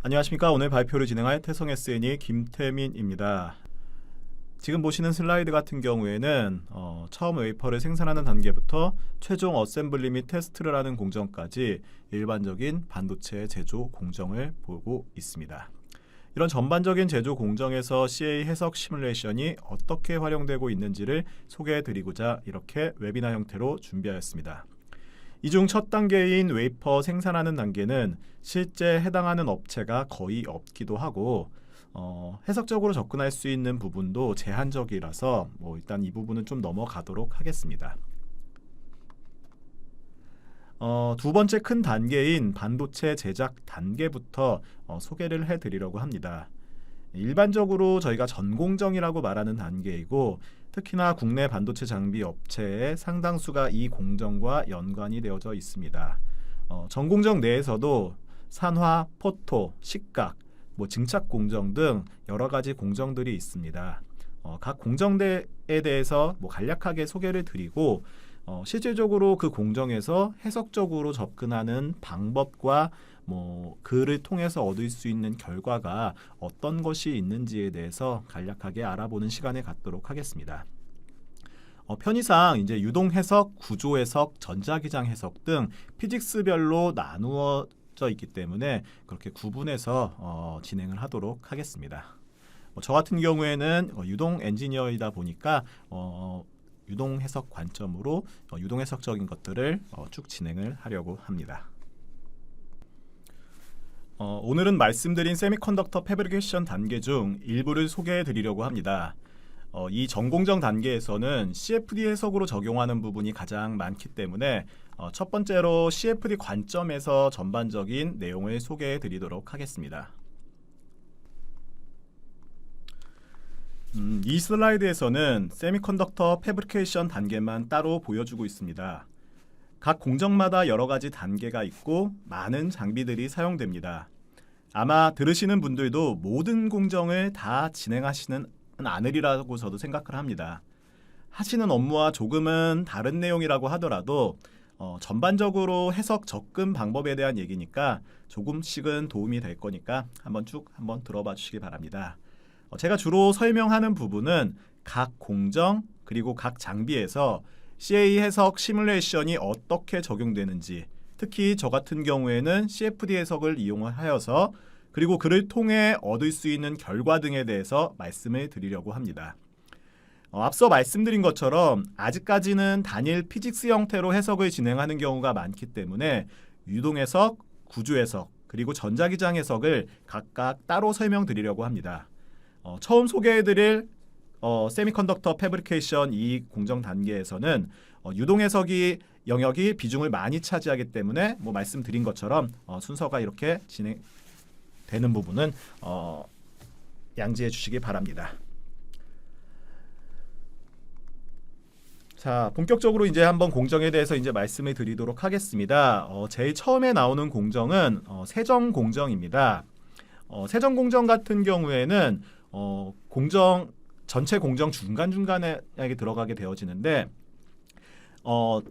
안녕하십니까. 오늘 발표를 진행할 태성SN의 김태민입니다. 지금 보시는 슬라이드 같은 경우에는 처음 웨이퍼를 생산하는 단계부터 최종 어셈블리 및 테스트를 하는 공정까지 일반적인 반도체 제조 공정을 보고 있습니다. 이런 전반적인 제조 공정에서 CA 해석 시뮬레이션이 어떻게 활용되고 있는지를 소개해드리고자 이렇게 웨비나 형태로 준비하였습니다. 이 중 첫 단계인 웨이퍼 생산하는 단계는 실제 해당하는 업체가 거의 없기도 하고 해석적으로 접근할 수 있는 부분도 제한적이라서 일단 이 부분은 좀 넘어가도록 하겠습니다. 두 번째 큰 단계인 반도체 제작 단계부터 소개를 해드리려고 합니다. 일반적으로 저희가 전공정이라고 말하는 단계이고 특히나 국내 반도체 장비 업체의 상당수가 이 공정과 연관이 되어져 있습니다. 전공정 내에서도 산화, 포토, 식각, 증착 공정 등 여러 가지 공정들이 있습니다. 각 공정대에 대해서 간략하게 소개를 드리고 실질적으로 그 공정에서 해석적으로 접근하는 방법과 그를 통해서 얻을 수 있는 결과가 어떤 것이 있는지에 대해서 간략하게 알아보는 시간을 갖도록 하겠습니다. 편의상 이제 유동 해석, 구조 해석, 전자기장 해석 등 피직스별로 나누어져 있기 때문에 그렇게 구분해서 진행을 하도록 하겠습니다. 저 같은 경우에는 유동 엔지니어이다 보니까 유동 해석 관점으로 유동 해석적인 것들을 쭉 진행을 하려고 합니다. 오늘은 말씀드린 세미컨덕터 패브리케이션 단계 중 일부를 소개해 드리려고 합니다. 이 전공정 단계에서는 CFD 해석으로 적용하는 부분이 가장 많기 때문에 첫 번째로 CFD 관점에서 전반적인 내용을 소개해 드리도록 하겠습니다. 이 슬라이드에서는 세미컨덕터 패브리케이션 단계만 따로 보여주고 있습니다. 각 공정마다 여러 가지 단계가 있고 많은 장비들이 사용됩니다. 아마 들으시는 분들도 모든 공정을 다 진행하시는 않으리라고 저도 생각을 합니다. 하시는 업무와 조금은 다른 내용이라고 하더라도 전반적으로 해석 접근 방법에 대한 얘기니까 조금씩은 도움이 될 거니까 한번 들어봐 주시기 바랍니다. 제가 주로 설명하는 부분은 각 공정 그리고 각 장비에서 CA 해석 시뮬레이션이 어떻게 적용되는지, 특히 저 같은 경우에는 CFD 해석을 이용하여서 그리고 그를 통해 얻을 수 있는 결과 등에 대해서 말씀을 드리려고 합니다. 앞서 말씀드린 것처럼 아직까지는 단일 피직스 형태로 해석을 진행하는 경우가 많기 때문에 유동 해석, 구조 해석, 그리고 전자기장 해석을 각각 따로 설명드리려고 합니다. 처음 소개해드릴 세미컨덕터 패브리케이션 이 공정 단계에서는 유동 해석이 영역이 비중을 많이 차지하기 때문에 말씀드린 것처럼 순서가 이렇게 진행되는 부분은 양지해 주시기 바랍니다. 자, 본격적으로 이제 한번 공정에 대해서 이제 말씀을 드리도록 하겠습니다. 제일 처음에 나오는 공정은 세정 공정입니다. 세정 공정 같은 경우에는 전체 공정 중간중간에 들어가게 되어지는데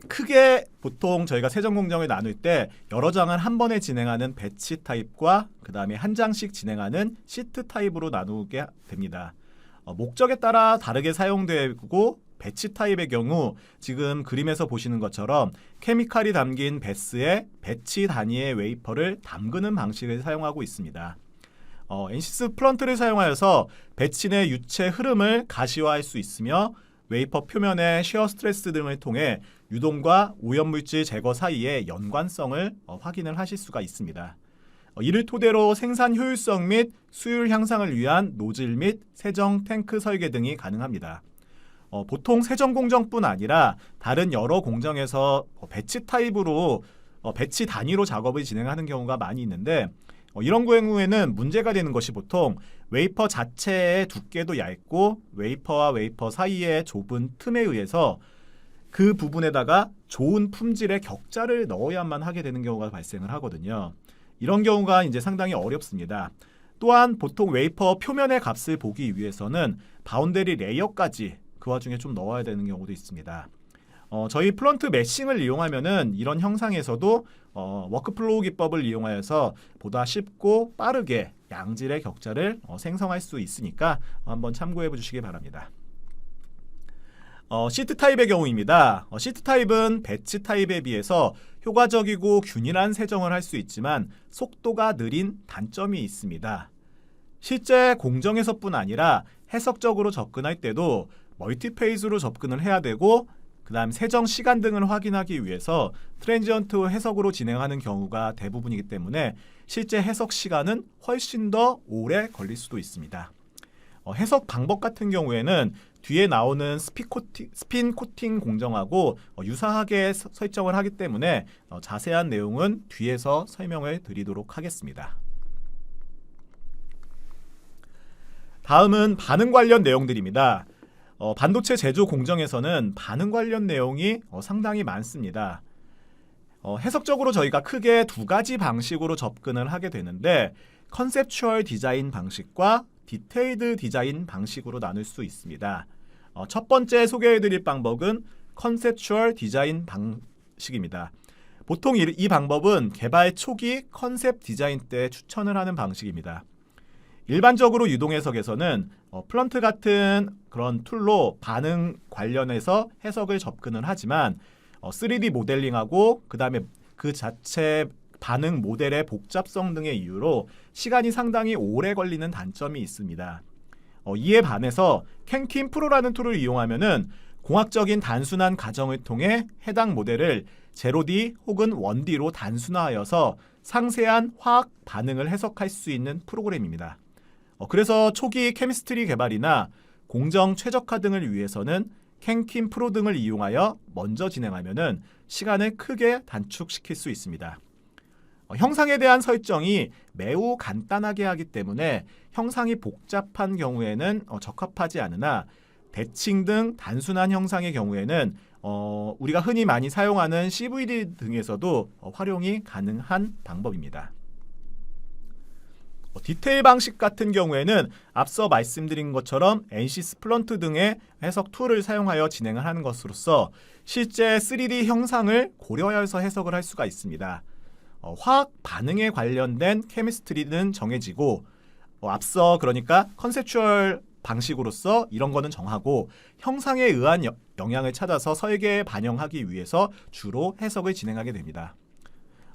크게 보통 저희가 세정 공정을 나눌 때 여러 장을 한 번에 진행하는 배치 타입과 그 다음에 한 장씩 진행하는 시트 타입으로 나누게 됩니다. 목적에 따라 다르게 사용되고 배치 타입의 경우 지금 그림에서 보시는 것처럼 케미칼이 담긴 배스에 배치 단위의 웨이퍼를 담그는 방식을 사용하고 있습니다. 엔시스 플런트를 사용하여서 배치 내 유체 흐름을 가시화할 수 있으며 웨이퍼 표면의 shear 스트레스 등을 통해 유동과 오염물질 제거 사이의 연관성을 확인을 하실 수가 있습니다. 이를 토대로 생산 효율성 및 수율 향상을 위한 노즐 및 세정 탱크 설계 등이 가능합니다. 보통 세정 공정뿐 아니라 다른 여러 공정에서 배치 타입으로 배치 단위로 작업을 진행하는 경우가 많이 있는데 이런 경우에는 문제가 되는 것이 보통 웨이퍼 자체의 두께도 얇고 웨이퍼와 웨이퍼 사이의 좁은 틈에 의해서 그 부분에다가 좋은 품질의 격자를 넣어야만 하게 되는 경우가 발생을 하거든요. 이런 경우가 이제 상당히 어렵습니다. 또한 보통 웨이퍼 표면의 값을 보기 위해서는 바운더리 레이어까지 그 와중에 좀 넣어야 되는 경우도 있습니다. 저희 플런트 매싱을 이용하면은 이런 형상에서도 워크플로우 기법을 이용하여서 보다 쉽고 빠르게 양질의 격자를 생성할 수 있으니까 한번 참고해 주시기 바랍니다. 시트 타입의 경우입니다. 시트 타입은 배치 타입에 비해서 효과적이고 균일한 세정을 할 수 있지만 속도가 느린 단점이 있습니다. 실제 공정에서뿐 아니라 해석적으로 접근할 때도 멀티페이스로 접근을 해야 되고 그 다음 세정 시간 등을 확인하기 위해서 트랜지언트 해석으로 진행하는 경우가 대부분이기 때문에 실제 해석 시간은 훨씬 더 오래 걸릴 수도 있습니다. 해석 방법 같은 경우에는 뒤에 나오는 스핀 코팅 공정하고 유사하게 설정을 하기 때문에 자세한 내용은 뒤에서 설명을 드리도록 하겠습니다. 다음은 반응 관련 내용들입니다. 반도체 제조 공정에서는 반응 관련 내용이 상당히 많습니다. 해석적으로 저희가 크게 두 가지 방식으로 접근을 하게 되는데 컨셉추얼 디자인 방식과 디테일드 디자인 방식으로 나눌 수 있습니다. 첫 번째 소개해드릴 방법은 컨셉추얼 디자인 방식입니다. 보통 이 방법은 개발 초기 컨셉 디자인 때 추천을 하는 방식입니다. 일반적으로 유동해석에서는 플런트 같은 그런 툴로 반응 관련해서 해석을 접근을 하지만 3D 모델링하고 그 다음에 그 자체 반응 모델의 복잡성 등의 이유로 시간이 상당히 오래 걸리는 단점이 있습니다. 이에 반해서 캔킨 프로라는 툴을 이용하면은 공학적인 단순한 가정을 통해 해당 모델을 0D 혹은 1D로 단순화하여서 상세한 화학 반응을 해석할 수 있는 프로그램입니다. 그래서 초기 케미스트리 개발이나 공정 최적화 등을 위해서는 캔킨 프로 등을 이용하여 먼저 진행하면은 시간을 크게 단축시킬 수 있습니다. 형상에 대한 설정이 매우 간단하게 하기 때문에 형상이 복잡한 경우에는 적합하지 않으나 대칭 등 단순한 형상의 경우에는 우리가 흔히 많이 사용하는 CVD 등에서도 활용이 가능한 방법입니다. 디테일 방식 같은 경우에는 앞서 말씀드린 것처럼 NC 플런트 등의 해석 툴을 사용하여 진행을 하는 것으로서 실제 3D 형상을 고려해서 해석을 할 수가 있습니다. 화학 반응에 관련된 케미스트리는 정해지고 앞서 그러니까 컨셉추얼 방식으로서 이런 거는 정하고 형상에 의한 영향을 찾아서 설계에 반영하기 위해서 주로 해석을 진행하게 됩니다.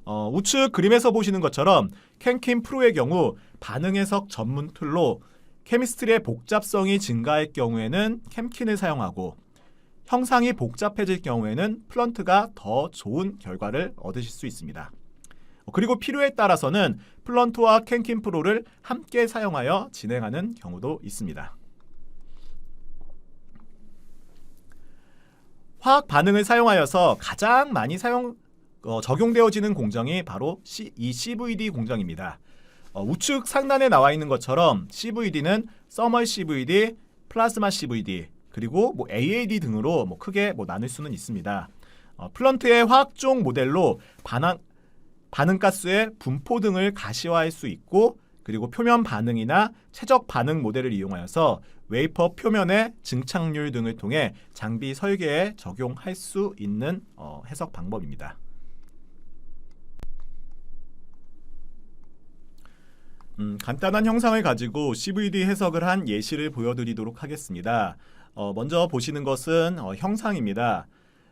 우측 그림에서 보시는 것처럼 캔킨 프로의 경우 반응 해석 전문 툴로 케미스트리의 복잡성이 증가할 경우에는 캠킨을 사용하고 형상이 복잡해질 경우에는 플런트가 더 좋은 결과를 얻으실 수 있습니다. 그리고 필요에 따라서는 플런트와 캔킨 프로를 함께 사용하여 진행하는 경우도 있습니다. 화학 반응을 사용하여서 가장 많이 적용되어지는 공정이 바로 이 CVD 공정입니다. 우측 상단에 나와 있는 것처럼 CVD는 서멀 CVD, 플라즈마 CVD, 그리고 AAD 등으로 크게 나눌 수는 있습니다. 플런트의 화학종 모델로 반응가스의 분포 등을 가시화할 수 있고 그리고 표면 반응이나 최적 반응 모델을 이용하여서 웨이퍼 표면의 증착률 등을 통해 장비 설계에 적용할 수 있는 해석 방법입니다. 간단한 형상을 가지고 CVD 해석을 한 예시를 보여드리도록 하겠습니다. 먼저 보시는 것은 형상입니다.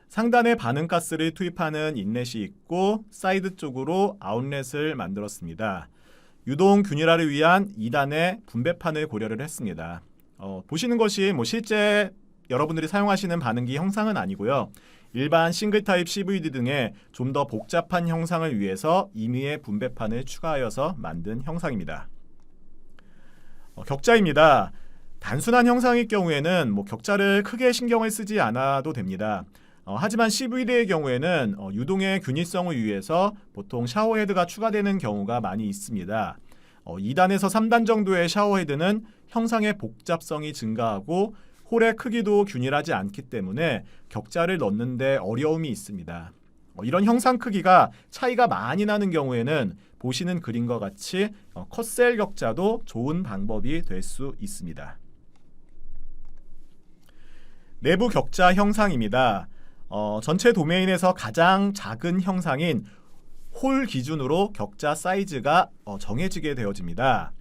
상단에 반응가스를 투입하는 인렛이 있고 사이드 쪽으로 아웃렛을 만들었습니다. 유동 균일화를 위한 2단의 분배판을 고려를 했습니다. 보시는 것이 실제 여러분들이 사용하시는 반응기 형상은 아니고요. 일반 싱글 타입 CVD 등의 좀 더 복잡한 형상을 위해서 임의의 분배판을 추가하여서 만든 형상입니다. 격자입니다. 단순한 형상일 경우에는 격자를 크게 신경을 쓰지 않아도 됩니다. 하지만 CVD의 경우에는 유동의 균일성을 위해서 보통 샤워헤드가 추가되는 경우가 많이 있습니다. 2단에서 3단 정도의 샤워헤드는 형상의 복잡성이 증가하고 홀의 크기도 균일하지 않기 때문에 격자를 넣는데 어려움이 있습니다. 이런 형상 크기가 차이가 많이 나는 경우에는 보시는 그림과 같이 컷셀 격자도 좋은 방법이 될 수 있습니다. 내부 격자 형상입니다. 전체 도메인에서 가장 작은 형상인 홀 기준으로 격자 사이즈가 정해지게 되어집니다.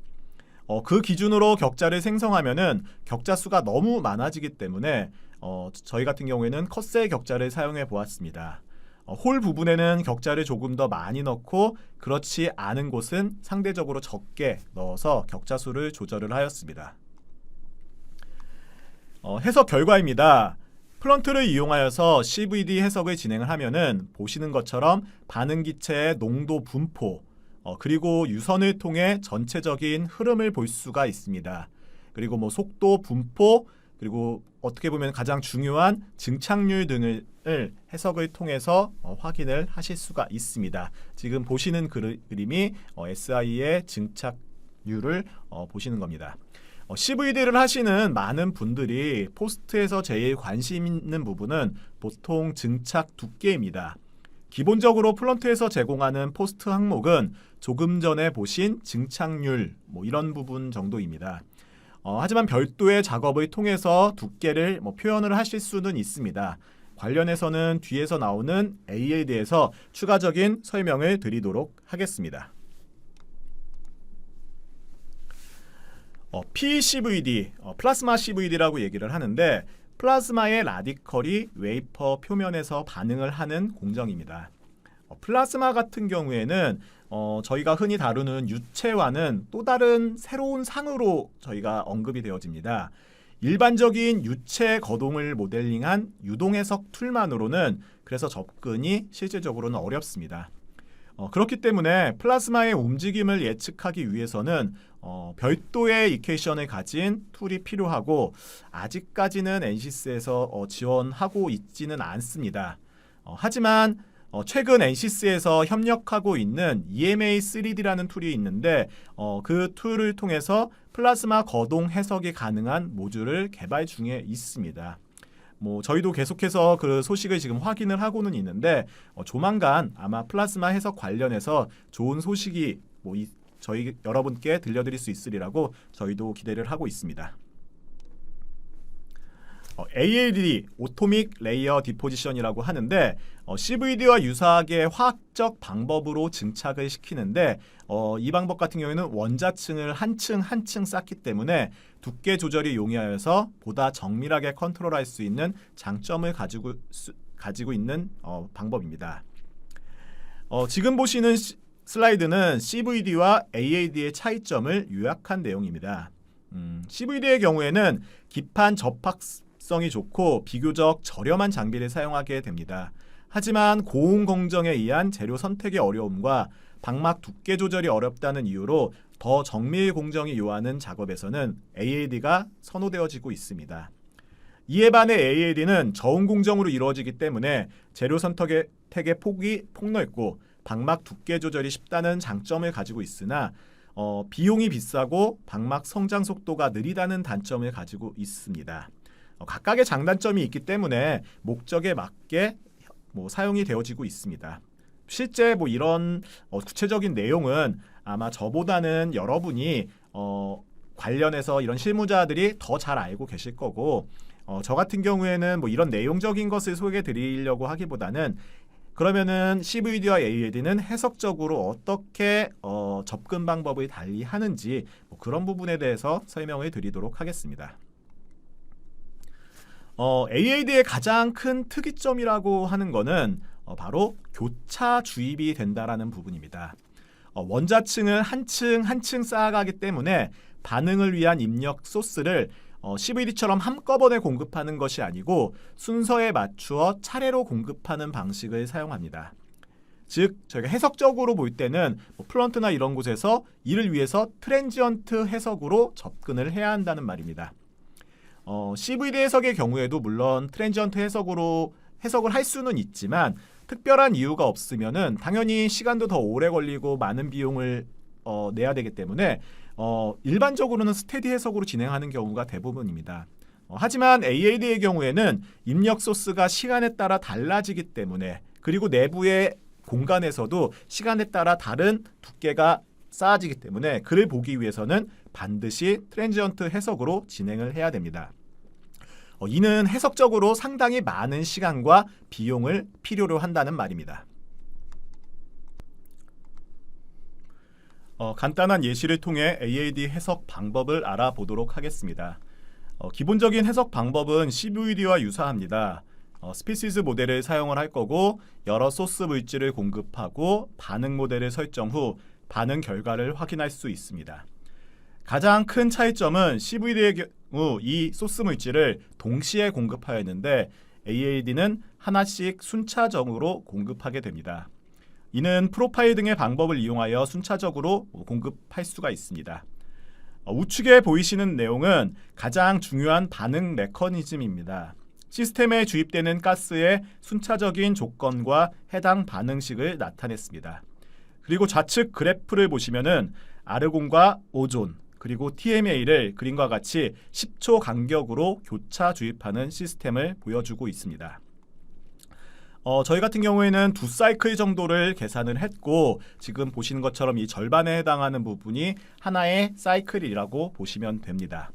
그 기준으로 격자를 생성하면은 격자 수가 너무 많아지기 때문에 저희 같은 경우에는 컷셀 격자를 사용해 보았습니다. 홀 부분에는 격자를 조금 더 많이 넣고 그렇지 않은 곳은 상대적으로 적게 넣어서 격자 수를 조절을 하였습니다. 해석 결과입니다. 플런트를 이용하여서 CVD 해석을 진행을 하면은 보시는 것처럼 반응 기체의 농도 분포 그리고 유선을 통해 전체적인 흐름을 볼 수가 있습니다. 그리고 뭐 속도 분포 그리고 어떻게 보면 가장 중요한 증착률 등을 해석을 통해서 확인을 하실 수가 있습니다. 지금 보시는 그림이 SI의 증착률을 보시는 겁니다. CVD를 하시는 많은 분들이 포스트에서 제일 관심 있는 부분은 보통 증착 두께입니다. 기본적으로 플런트에서 제공하는 포스트 항목은 조금 전에 보신 증착률 이런 부분 정도입니다. 하지만 별도의 작업을 통해서 두께를 표현을 하실 수는 있습니다. 관련해서는 뒤에서 나오는 AAD에서 추가적인 설명을 드리도록 하겠습니다. PCVD, 플라스마 CVD라고 얘기를 하는데 플라즈마의 라디컬이 웨이퍼 표면에서 반응을 하는 공정입니다. 플라즈마 같은 경우에는 저희가 흔히 다루는 유체와는 또 다른 새로운 상으로 저희가 언급이 되어집니다. 일반적인 유체 거동을 모델링한 유동해석 툴만으로는 그래서 접근이 실질적으로는 어렵습니다. 그렇기 때문에 플라즈마의 움직임을 예측하기 위해서는 별도의 이퀘이션을 가진 툴이 필요하고 아직까지는 NCS에서 지원하고 있지는 않습니다. 하지만 최근 NCS에서 협력하고 있는 EMA3D라는 툴이 있는데 그 툴을 통해서 플라즈마 거동 해석이 가능한 모듈을 개발 중에 있습니다. 저희도 계속해서 그 소식을 지금 확인을 하고는 있는데 조만간 아마 플라즈마 해석 관련해서 좋은 소식이 저희 여러분께 들려드릴 수 있으리라고 저희도 기대를 하고 있습니다. ALD, 오토믹 레이어 디포지션이라고 하는데 CVD와 유사하게 화학적 방법으로 증착을 시키는데 이 방법 같은 경우에는 원자층을 한 층 한 층 쌓기 때문에 두께 조절이 용이하여서 보다 정밀하게 컨트롤할 수 있는 장점을 가지고 있는 방법입니다. 지금 보시는 슬라이드는 CVD와 AAD의 차이점을 요약한 내용입니다. CVD의 경우에는 기판 접합성이 좋고 비교적 저렴한 장비를 사용하게 됩니다. 하지만 고온 공정에 의한 재료 선택의 어려움과 방막 두께 조절이 어렵다는 이유로 더 정밀 공정이 요하는 작업에서는 AAD가 선호되어지고 있습니다. 이에 반해 AAD는 저온 공정으로 이루어지기 때문에 재료 선택의 폭이 폭넓고 방막 두께 조절이 쉽다는 장점을 가지고 있으나 비용이 비싸고 방막 성장 속도가 느리다는 단점을 가지고 있습니다. 각각의 장단점이 있기 때문에 목적에 맞게 사용이 되어지고 있습니다. 실제 이런 구체적인 내용은 아마 저보다는 여러분이 관련해서 이런 실무자들이 더 잘 알고 계실 거고 저 같은 경우에는 이런 내용적인 것을 소개해 드리려고 하기보다는 그러면은 CVD와 AAD는 해석적으로 어떻게 접근 방법을 달리 하는지 그런 부분에 대해서 설명을 드리도록 하겠습니다. AAD의 가장 큰 특이점이라고 하는 것은 바로 교차 주입이 된다라는 부분입니다. 원자층을 한 층 한 층 쌓아가기 때문에 반응을 위한 입력 소스를 CVD처럼 한꺼번에 공급하는 것이 아니고 순서에 맞추어 차례로 공급하는 방식을 사용합니다. 즉 저희가 해석적으로 볼 때는 플런트나 이런 곳에서 이를 위해서 트랜지언트 해석으로 접근을 해야 한다는 말입니다. CVD 해석의 경우에도 물론 트랜지언트 해석을 할 수는 있지만 특별한 이유가 없으면은 당연히 시간도 더 오래 걸리고 많은 비용을 내야 되기 때문에 일반적으로는 스테디 해석으로 진행하는 경우가 대부분입니다. 하지만 AAD의 경우에는 입력 소스가 시간에 따라 달라지기 때문에 그리고 내부의 공간에서도 시간에 따라 다른 두께가 쌓아지기 때문에 그를 보기 위해서는 반드시 트랜지언트 해석으로 진행을 해야 됩니다. 이는 해석적으로 상당히 많은 시간과 비용을 필요로 한다는 말입니다. 간단한 예시를 통해 AAD 해석 방법을 알아보도록 하겠습니다. 기본적인 해석 방법은 CVD와 유사합니다. 스피시즈 모델을 사용을 할 거고 여러 소스 물질을 공급하고 반응 모델을 설정 후 반응 결과를 확인할 수 있습니다. 가장 큰 차이점은 CVD의 경우 이 소스 물질을 동시에 공급하였는데 AAD는 하나씩 순차적으로 공급하게 됩니다. 이는 프로파일 등의 방법을 이용하여 순차적으로 공급할 수가 있습니다. 우측에 보이시는 내용은 가장 중요한 반응 메커니즘입니다. 시스템에 주입되는 가스의 순차적인 조건과 해당 반응식을 나타냈습니다. 그리고 좌측 그래프를 보시면은 아르곤과 오존 그리고 TMA를 그림과 같이 10초 간격으로 교차 주입하는 시스템을 보여주고 있습니다. 저희 같은 경우에는 2사이클 정도를 계산을 했고 지금 보시는 것처럼 이 절반에 해당하는 부분이 하나의 사이클이라고 보시면 됩니다.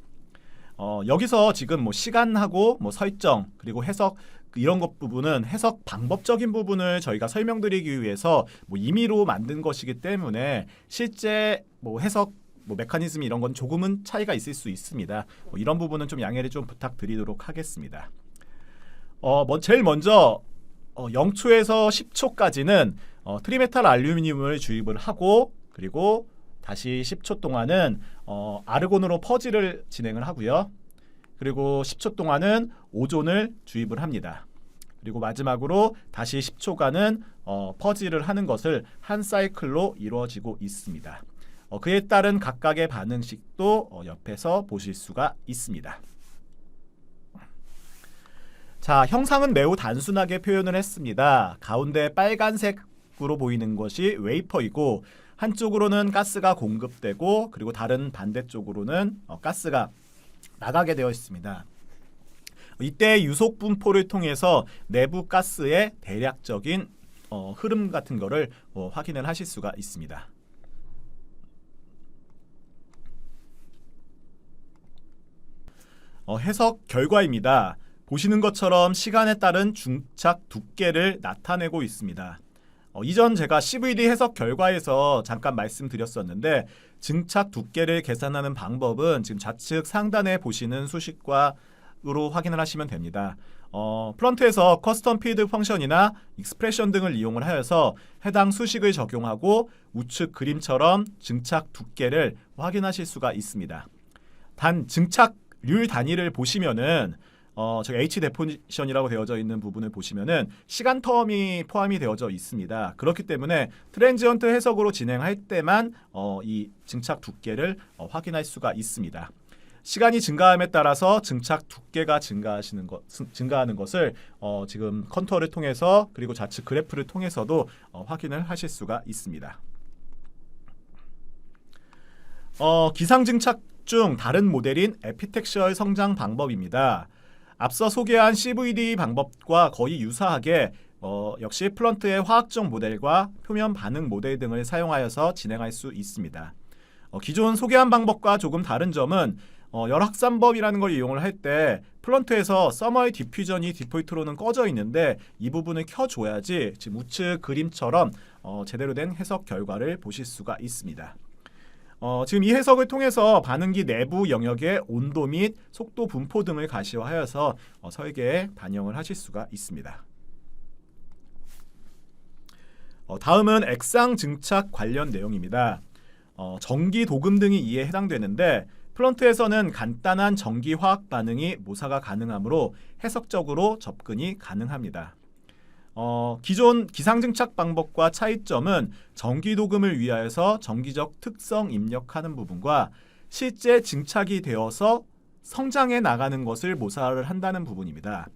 여기서 지금 시간하고 설정 그리고 해석 이런 것 부분은 해석 방법적인 부분을 저희가 설명드리기 위해서 임의로 만든 것이기 때문에 실제 해석 메커니즘 이런 건 조금은 차이가 있을 수 있습니다. 이런 부분은 좀 양해를 좀 부탁드리도록 하겠습니다. 제일 먼저 0초에서 10초까지는 트리메탈 알루미늄을 주입을 하고 그리고 다시 10초 동안은 아르곤으로 퍼지를 진행을 하고요. 그리고 10초 동안은 오존을 주입을 합니다. 그리고 마지막으로 다시 10초간은 퍼지를 하는 것을 한 사이클로 이루어지고 있습니다. 그에 따른 각각의 반응식도 옆에서 보실 수가 있습니다. 자, 형상은 매우 단순하게 표현을 했습니다. 가운데 빨간색으로 보이는 것이 웨이퍼이고 한쪽으로는 가스가 공급되고 그리고 다른 반대쪽으로는 가스가 나가게 되어 있습니다. 이때 유속 분포를 통해서 내부 가스의 대략적인 흐름 같은 거를 확인을 하실 수가 있습니다. 해석 결과입니다. 보시는 것처럼 시간에 따른 중착 두께를 나타내고 있습니다. 이전 제가 CVD 해석 결과에서 잠깐 말씀드렸었는데 증착 두께를 계산하는 방법은 지금 좌측 상단에 보시는 수식과로 확인을 하시면 됩니다. 프런트에서 커스텀 필드 펑션이나 익스프레션 등을 이용을 하여서 해당 수식을 적용하고 우측 그림처럼 증착 두께를 확인하실 수가 있습니다. 단 증착률 단위를 보시면은 저기 H 데포지션이라고 되어져 있는 부분을 보시면은 시간 텀이 포함이 되어져 있습니다. 그렇기 때문에 트랜지언트 해석으로 진행할 때만 이 증착 두께를 확인할 수가 있습니다. 시간이 증가함에 따라서 증착 두께가 증가하는 것을 지금 컨투어를 통해서 그리고 좌측 그래프를 통해서도 확인을 하실 수가 있습니다. 기상 증착 중 다른 모델인 에피텍슈얼 성장 방법입니다. 앞서 소개한 CVD 방법과 거의 유사하게 역시 플런트의 화학적 모델과 표면 반응 모델 등을 사용하여서 진행할 수 있습니다. 기존 소개한 방법과 조금 다른 점은 열확산법이라는 걸 이용을 할 때 플런트에서 서머의 디퓨전이 디폴트로는 꺼져 있는데 이 부분을 켜줘야지 지금 우측 그림처럼 제대로 된 해석 결과를 보실 수가 있습니다. 지금 이 해석을 통해서 반응기 내부 영역의 온도 및 속도 분포 등을 가시화하여서 설계에 반영을 하실 수가 있습니다. 다음은 액상 증착 관련 내용입니다. 전기 도금 등이 이에 해당되는데 플런트에서는 간단한 전기 화학 반응이 모사가 가능하므로 해석적으로 접근이 가능합니다. 기존 기상증착 방법과 차이점은 전기도금을 위하여서 전기적 특성 입력하는 부분과 실제 증착이 되어서 성장해 나가는 것을 모사를 한다는 부분입니다.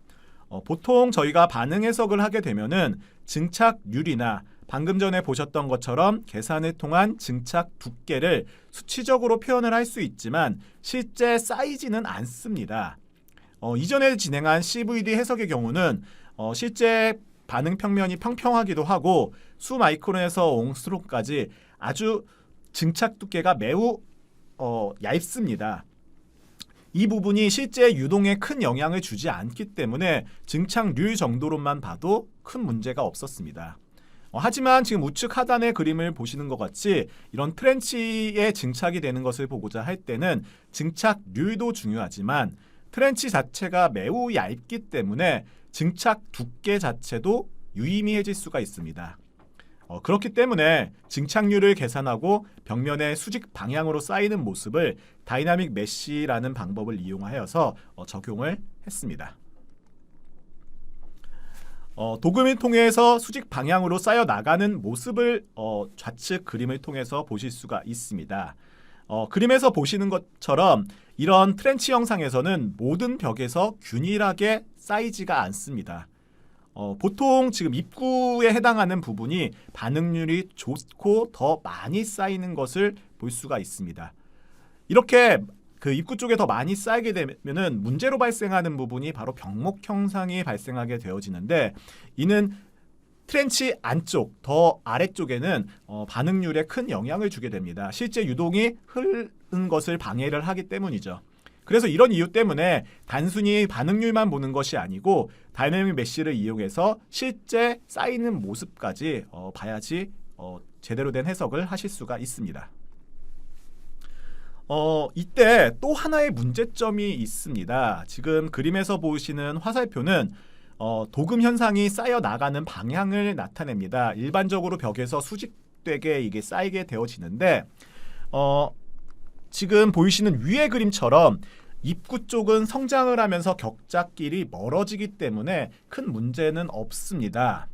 보통 저희가 반응 해석을 하게 되면은 증착률이나 방금 전에 보셨던 것처럼 계산을 통한 증착 두께를 수치적으로 표현을 할 수 있지만 실제 쌓이지는 않습니다. 이전에 진행한 CVD 해석의 경우는 실제 반응 평면이 평평하기도 하고 수마이크론에서 옹스트롬까지 아주 증착 두께가 매우 얇습니다. 이 부분이 실제 유동에 큰 영향을 주지 않기 때문에 증착률 정도로만 봐도 큰 문제가 없었습니다. 하지만 지금 우측 하단의 그림을 보시는 것 같이 이런 트렌치에 증착이 되는 것을 보고자 할 때는 증착률도 중요하지만 트렌치 자체가 매우 얇기 때문에 증착 두께 자체도 유의미해질 수가 있습니다. 그렇기 때문에 증착률을 계산하고 벽면의 수직 방향으로 쌓이는 모습을 다이나믹 메쉬라는 방법을 이용하여서 적용을 했습니다. 도금을 통해서 수직 방향으로 쌓여 나가는 모습을 좌측 그림을 통해서 보실 수가 있습니다. 그림에서 보시는 것처럼 이런 트렌치 형상에서는 모든 벽에서 균일하게 쌓이지가 않습니다. 보통 지금 입구에 해당하는 부분이 반응률이 좋고 더 많이 쌓이는 것을 볼 수가 있습니다. 이렇게 그 입구 쪽에 더 많이 쌓이게 되면은 문제로 발생하는 부분이 바로 병목 형상이 발생하게 되어지는데, 이는 트렌치 안쪽 더 아래쪽에는 반응률에 큰 영향을 주게 됩니다. 실제 유동이 흐르는 것을 방해를 하기 때문이죠. 그래서 이런 이유 때문에 단순히 반응률만 보는 것이 아니고 다이내믹 메쉬를 이용해서 실제 쌓이는 모습까지 봐야지 제대로 된 해석을 하실 수가 있습니다. 이때 또 하나의 문제점이 있습니다. 지금 그림에서 보시는 화살표는 도금 현상이 쌓여 나가는 방향을 나타냅니다. 일반적으로 벽에서 수직되게 이게 쌓이게 되어지는데 지금 보이시는 위의 그림처럼 입구 쪽은 성장을 하면서 격자끼리 멀어지기 때문에 큰 문제는 없습니다.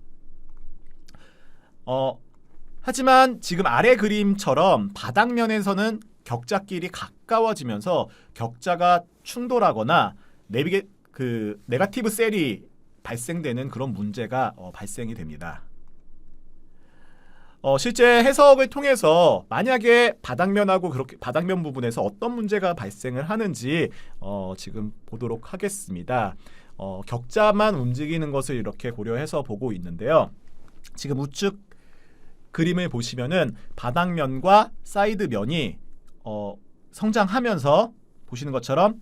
하지만 지금 아래 그림처럼 바닥면에서는 격자끼리 가까워지면서 격자가 충돌하거나 네거티브 셀이 발생되는 그런 문제가 발생이 됩니다. 실제 해석을 통해서 만약에 바닥면하고 그렇게 바닥면 부분에서 어떤 문제가 발생을 하는지 지금 보도록 하겠습니다. 격자만 움직이는 것을 이렇게 고려해서 보고 있는데요. 지금 우측 그림을 보시면은 바닥면과 사이드면이 성장하면서 보시는 것처럼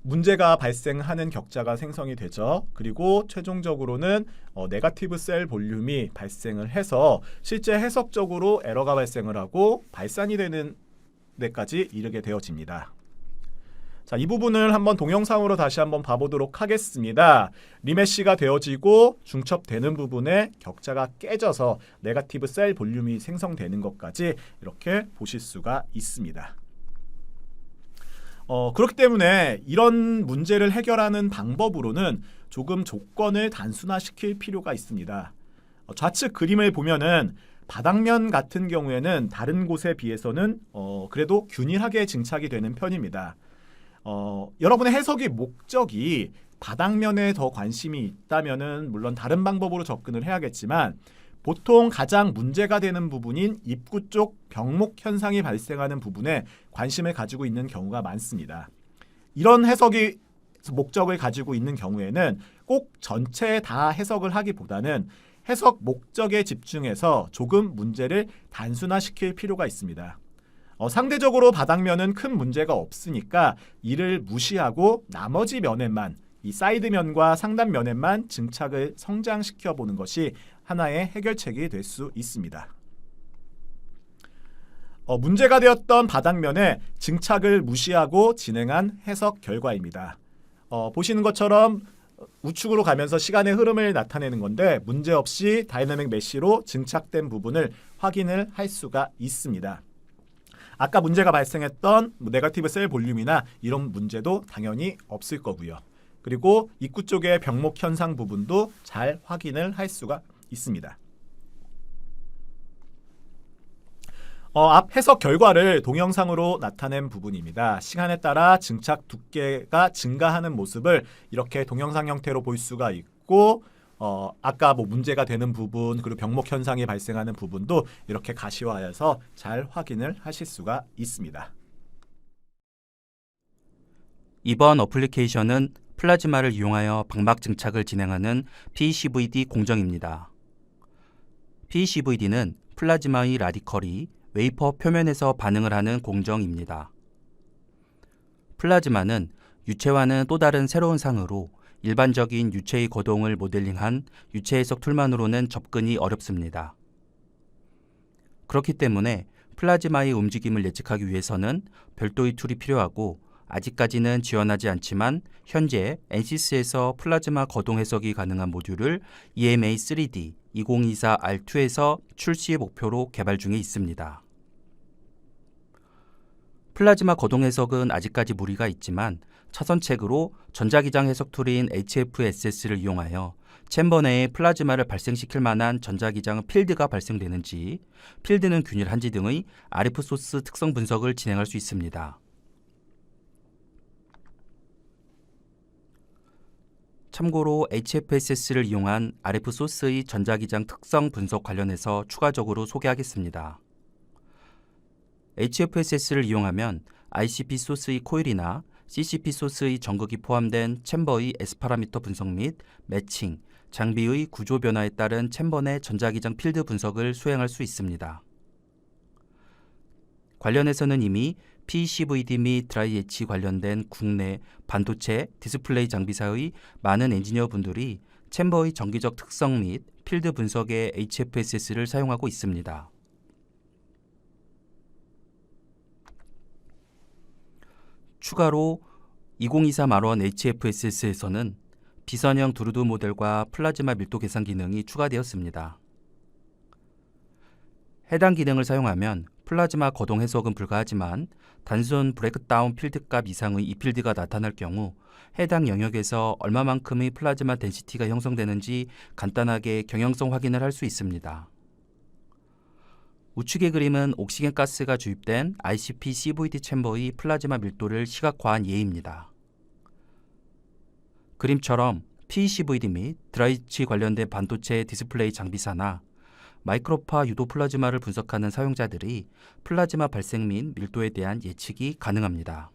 문제가 발생하는 격자가 생성이 되죠. 그리고 최종적으로는 네거티브 셀 볼륨이 발생을 해서 실제 해석적으로 에러가 발생을 하고 발산이 되는 데까지 이르게 되어집니다. 자, 이 부분을 한번 동영상으로 다시 한번 봐보도록 하겠습니다. 리메쉬가 되어지고 중첩되는 부분에 격자가 깨져서 네거티브 셀 볼륨이 생성되는 것까지 이렇게 보실 수가 있습니다. 그렇기 때문에 이런 문제를 해결하는 방법으로는 조금 조건을 단순화시킬 필요가 있습니다. 좌측 그림을 보면은 바닥면 같은 경우에는 다른 곳에 비해서는 그래도 균일하게 증착이 되는 편입니다. 여러분의 해석의 목적이 바닥면에 더 관심이 있다면은 물론 다른 방법으로 접근을 해야겠지만, 보통 가장 문제가 되는 부분인 입구 쪽 병목 현상이 발생하는 부분에 관심을 가지고 있는 경우가 많습니다. 이런 해석이 목적을 가지고 있는 경우에는 꼭 전체 다 해석을 하기보다는 해석 목적에 집중해서 조금 문제를 단순화시킬 필요가 있습니다. 상대적으로 바닥면은 큰 문제가 없으니까 이를 무시하고 나머지 면에만, 이 사이드면과 상단면에만 증착을 성장시켜 보는 것이 하나의 해결책이 될 수 있습니다. 문제가 되었던 바닥면에 증착을 무시하고 진행한 해석 결과입니다. 보시는 것처럼 우측으로 가면서 시간의 흐름을 나타내는 건데 문제없이 다이내믹 메쉬로 증착된 부분을 확인을 할 수가 있습니다. 아까 문제가 발생했던 네거티브 셀 볼륨이나 이런 문제도 당연히 없을 거고요. 그리고 입구 쪽의 병목 현상 부분도 잘 확인을 할 수가 있습니다. 앞 해석 결과를 동영상으로 나타낸 부분입니다. 시간에 따라 증착 두께가 증가하는 모습을 이렇게 동영상 형태로 볼 수가 있고, 아까 문제가 되는 부분 그리고 병목 현상이 발생하는 부분도 이렇게 가시화해서 잘 확인을 하실 수가 있습니다. 이번 어플리케이션은 플라즈마를 이용하여 방막 증착을 진행하는 PECVD 공정입니다. PECVD는 플라즈마의 라디컬이 웨이퍼 표면에서 반응을 하는 공정입니다. 플라즈마는 유체와는 또 다른 새로운 상으로 일반적인 유체의 거동을 모델링한 유체 해석 툴만으로는 접근이 어렵습니다. 그렇기 때문에 플라즈마의 움직임을 예측하기 위해서는 별도의 툴이 필요하고 아직까지는 지원하지 않지만 현재 NCS에서 플라즈마 거동 해석이 가능한 모듈을 EMA3D 2024R2에서 출시 목표로 개발 중에 있습니다. 플라즈마 거동 해석은 아직까지 무리가 있지만 차선책으로 전자기장 해석 툴인 HFSS를 이용하여 챔버 내에 플라즈마를 발생시킬 만한 전자기장 필드가 발생되는지, 필드는 균일한지 등의 RF 소스 특성 분석을 진행할 수 있습니다. 참고로 HFSS를 이용한 RF 소스의 전자기장 특성 분석 관련해서 추가적으로 소개하겠습니다. HFSS를 이용하면 ICP 소스의 코일이나 CCP 소스의 전극이 포함된 챔버의 S파라미터 분석 및 매칭, 장비의 구조 변화에 따른 챔버 내 전자기장 필드 분석을 수행할 수 있습니다. 관련해서는 이미 PCVD 및 드라이-H 관련된 국내 반도체 디스플레이 장비사의 많은 엔지니어분들이 챔버의 정기적 특성 및 필드 분석에 HFSS를 사용하고 있습니다. 추가로 2023R1 HFSS에서는 비선형 드루드 모델과 플라즈마 밀도 계산 기능이 추가되었습니다. 해당 기능을 사용하면 플라즈마 거동 해석은 불가하지만 단순 브레이크다운 필드값 이상의 이 필드가 나타날 경우 해당 영역에서 얼마만큼의 플라즈마 덴시티가 형성되는지 간단하게 경향성 확인을 할 수 있습니다. 우측의 그림은 옥시겐 가스가 주입된 ICP CVD 챔버의 플라즈마 밀도를 시각화한 예입니다. 그림처럼 PCVD 및 드라이치 관련된 반도체 디스플레이 장비사나 마이크로파 유도 플라즈마를 분석하는 사용자들이 플라즈마 발생 및 밀도에 대한 예측이 가능합니다.